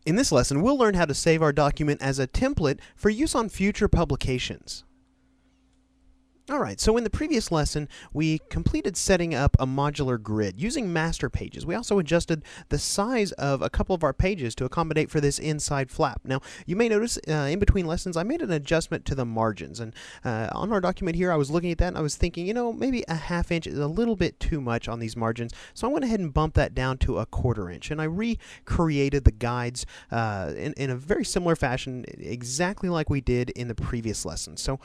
In this lesson, we'll learn how to save our document as a template for use on future publications. Alright, so in the previous lesson, we completed setting up a modular grid using master pages. We also adjusted the size of a couple of our pages to accommodate for this inside flap. Now, you may notice in between lessons, I made an adjustment to the margins. And on our document here, I was looking at that and I was thinking, maybe a ½ inch is a little bit too much on these margins. So I went ahead and bumped that down to a ¼ inch. And I recreated the guides in a very similar fashion, exactly like we did in the previous lesson. So,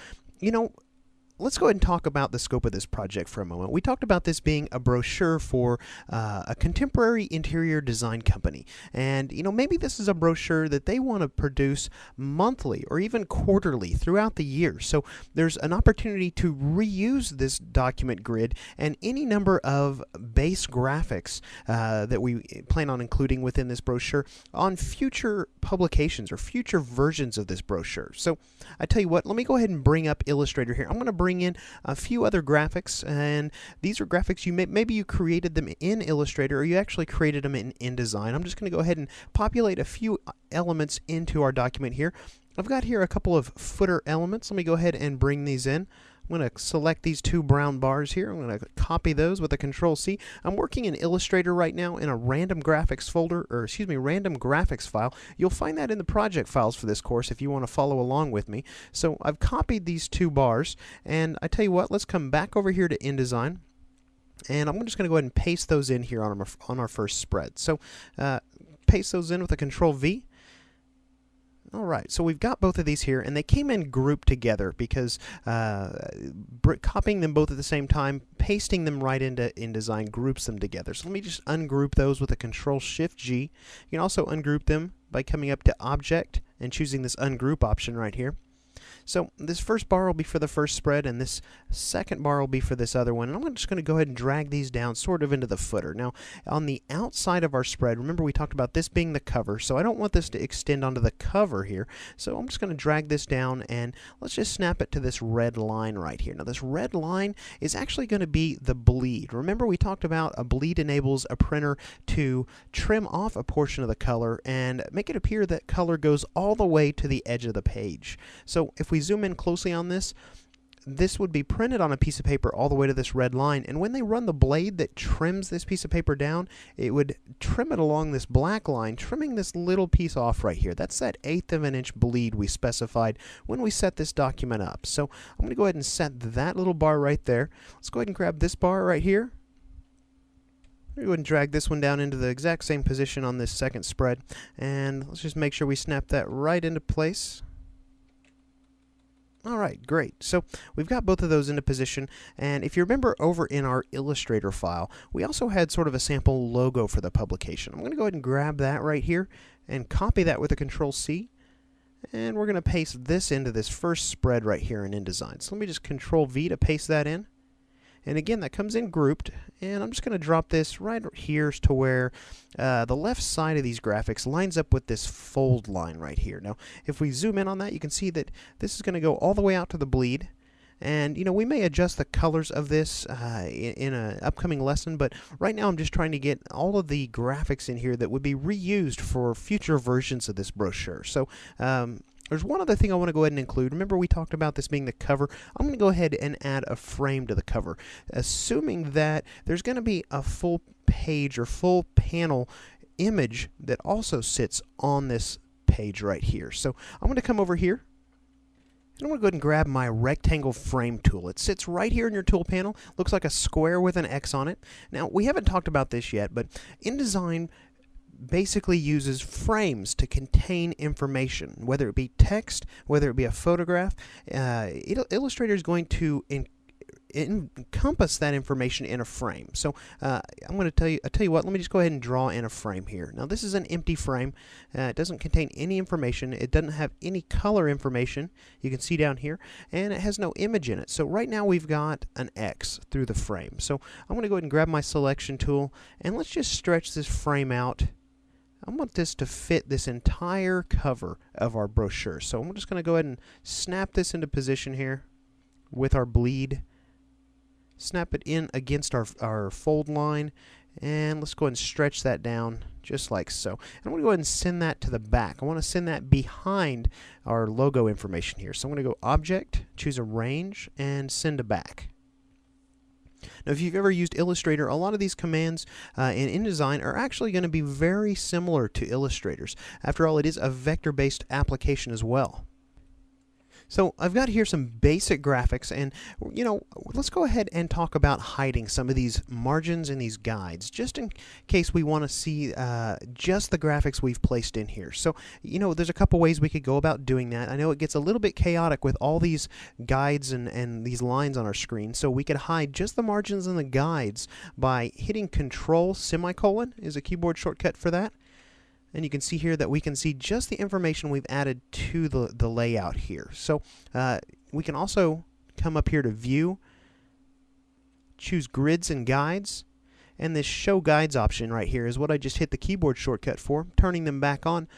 let's go ahead and talk about the scope of this project for a moment. We talked about this being a brochure for a contemporary interior design company. And, maybe this is a brochure that they want to produce monthly or even quarterly throughout the year. So there's an opportunity to reuse this document grid and any number of base graphics that we plan on including within this brochure on future publications or future versions of this brochure. So I tell you what, let me go ahead and bring up Illustrator here. I'm going to bring in a few other graphics, and these are graphics maybe you created them in Illustrator or you actually created them in InDesign. I'm just going to go ahead and populate a few elements into our document here. I've got here a couple of footer elements. Let me go ahead and bring these in. I'm going to select these two brown bars here. I'm going to copy those with a Control-C. I'm working in Illustrator right now in a random graphics folder, or random graphics file. You'll find that in the project files for this course if you want to follow along with me. So I've copied these two bars, and I tell you what, let's come back over here to InDesign. And I'm just going to go ahead and paste those in here on our first spread. So paste those in with a Control-V. Alright, so we've got both of these here, and they came in grouped together because copying them both at the same time, pasting them right into InDesign groups them together. So let me just ungroup those with a Control-Shift-G. You can also ungroup them by coming up to Object and choosing this Ungroup option right here. So this first bar will be for the first spread, and this second bar will be for this other one. And I'm just going to go ahead and drag these down sort of into the footer. Now, on the outside of our spread, remember we talked about this being the cover, so I don't want this to extend onto the cover here. So I'm just going to drag this down, and let's just snap it to this red line right here. Now, this red line is actually going to be the bleed. Remember we talked about a bleed enables a printer to trim off a portion of the color and make it appear that color goes all the way to the edge of the page. So if we zoom in closely on this, this would be printed on a piece of paper all the way to this red line, and when they run the blade that trims this piece of paper down, it would trim it along this black line, trimming this little piece off right here. That's that 1/8 of an inch bleed we specified when we set this document up. So I'm going to go ahead and set that little bar right there. Let's go ahead and grab this bar right here. Go ahead and drag this one down into the exact same position on this second spread, and let's just make sure we snap that right into place. Alright, great. So we've got both of those into position, and if you remember over in our Illustrator file, we also had sort of a sample logo for the publication. I'm going to go ahead and grab that right here and copy that with a Control-C, and we're going to paste this into this first spread right here in InDesign. So let me just Control-V to paste that in. And again, that comes in grouped, and I'm just going to drop this right here to where the left side of these graphics lines up with this fold line right here. Now, if we zoom in on that, you can see that this is going to go all the way out to the bleed. And, we may adjust the colors of this in an upcoming lesson, but right now I'm just trying to get all of the graphics in here that would be reused for future versions of this brochure. So, there's one other thing I want to go ahead and include. Remember we talked about this being the cover. I'm going to go ahead and add a frame to the cover, assuming that there's going to be a full page or full panel image that also sits on this page right here. So I'm going to come over here, and I'm going to go ahead and grab my rectangle frame tool. It sits right here in your tool panel. Looks like a square with an X on it. Now, we haven't talked about this yet, but InDesign basically uses frames to contain information, whether it be text, whether it be a photograph. Illustrator is going to encompass that information in a frame. So I'm going to tell you what, let me just go ahead and draw in a frame here. Now this is an empty frame. It doesn't contain any information. It doesn't have any color information. You can see down here, and it has no image in it. So right now we've got an X through the frame. So I'm going to go ahead and grab my selection tool, and let's just stretch this frame out. I want this to fit this entire cover of our brochure. So I'm just going to go ahead and snap this into position here with our bleed. Snap it in against our fold line, and let's go ahead and stretch that down just like so. And I'm going to go ahead and send that to the back. I want to send that behind our logo information here. So I'm going to go Object, choose Arrange, and Send to Back. Now, if you've ever used Illustrator, a lot of these commands in InDesign are actually going to be very similar to Illustrator's. After all, it is a vector-based application as well. So I've got here some basic graphics, and let's go ahead and talk about hiding some of these margins and these guides, just in case we want to see just the graphics we've placed in here. So there's a couple ways we could go about doing that. I know it gets a little bit chaotic with all these guides and these lines on our screen, so we could hide just the margins and the guides by hitting Control semicolon is a keyboard shortcut for that. And you can see here that we can see just the information we've added to the layout here. So we can also come up here to View, choose Grids and Guides, and this Show Guides option right here is what I just hit the keyboard shortcut for, turning them back on.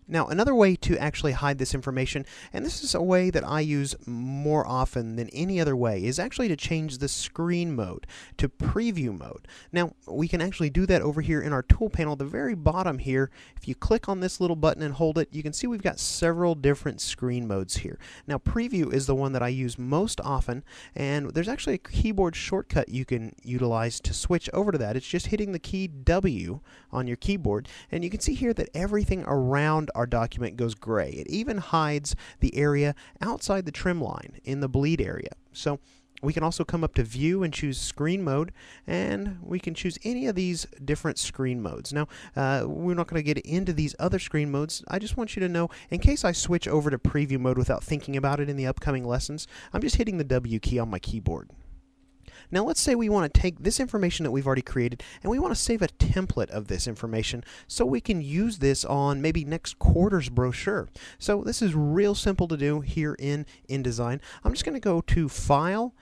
Now, another way to actually hide this information, and this is a way that I use more often than any other way, is actually to change the screen mode to preview mode. Now, we can actually do that over here in our tool panel at the very bottom here. If you click on this little button and hold it, you can see we've got several different screen modes here. Now, preview is the one that I use most often, and there's actually a keyboard shortcut you can utilize to switch over to that. It's just hitting the key W on your keyboard, and you can see here that everything around our document goes gray. It even hides the area outside the trim line in the bleed area. So we can also come up to View and choose Screen Mode, and we can choose any of these different screen modes. Now, we're not going to get into these other screen modes. I just want you to know, in case I switch over to Preview mode without thinking about it in the upcoming lessons, I'm just hitting the W key on my keyboard. Now let's say we want to take this information that we've already created and we want to save a template of this information so we can use this on maybe next quarter's brochure. So this is real simple to do here in InDesign. I'm just going to go to File,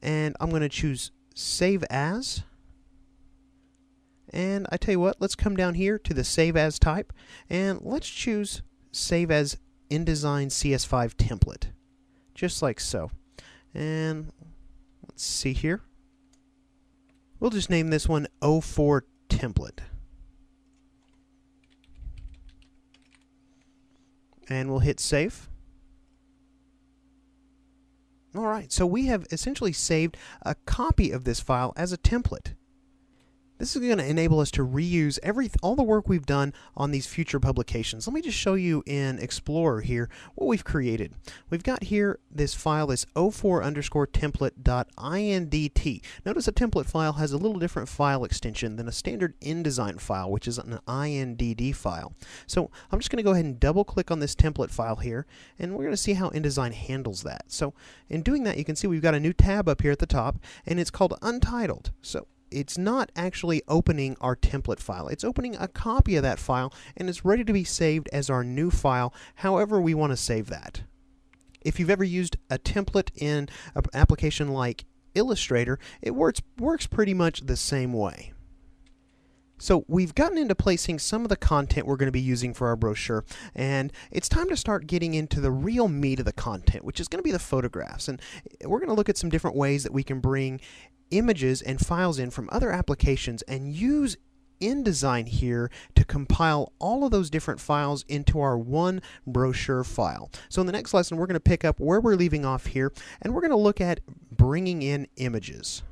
and I'm going to choose Save As. And I tell you what, let's come down here to the Save As type, and let's choose Save As InDesign CS5 Template, just like so. And let's see here. We'll just name this one 04 Template. And we'll hit Save. Alright, so we have essentially saved a copy of this file as a template. This is going to enable us to reuse all the work we've done on these future publications. Let me just show you in Explorer here what we've created. We've got here this file, this 04_template.indt. Notice a template file has a little different file extension than a standard InDesign file, which is an INDD file. So I'm just going to go ahead and double click on this template file here, and we're going to see how InDesign handles that. So in doing that, you can see we've got a new tab up here at the top, and it's called Untitled. So it's not actually opening our template file. It's opening a copy of that file, and it's ready to be saved as our new file, however we want to save that. If you've ever used a template in an application like Illustrator, it works pretty much the same way. So we've gotten into placing some of the content we're going to be using for our brochure, and it's time to start getting into the real meat of the content, which is going to be the photographs. And we're going to look at some different ways that we can bring images and files in from other applications and use InDesign here to compile all of those different files into our one brochure file. So in the next lesson, we're going to pick up where we're leaving off here, and we're going to look at bringing in images.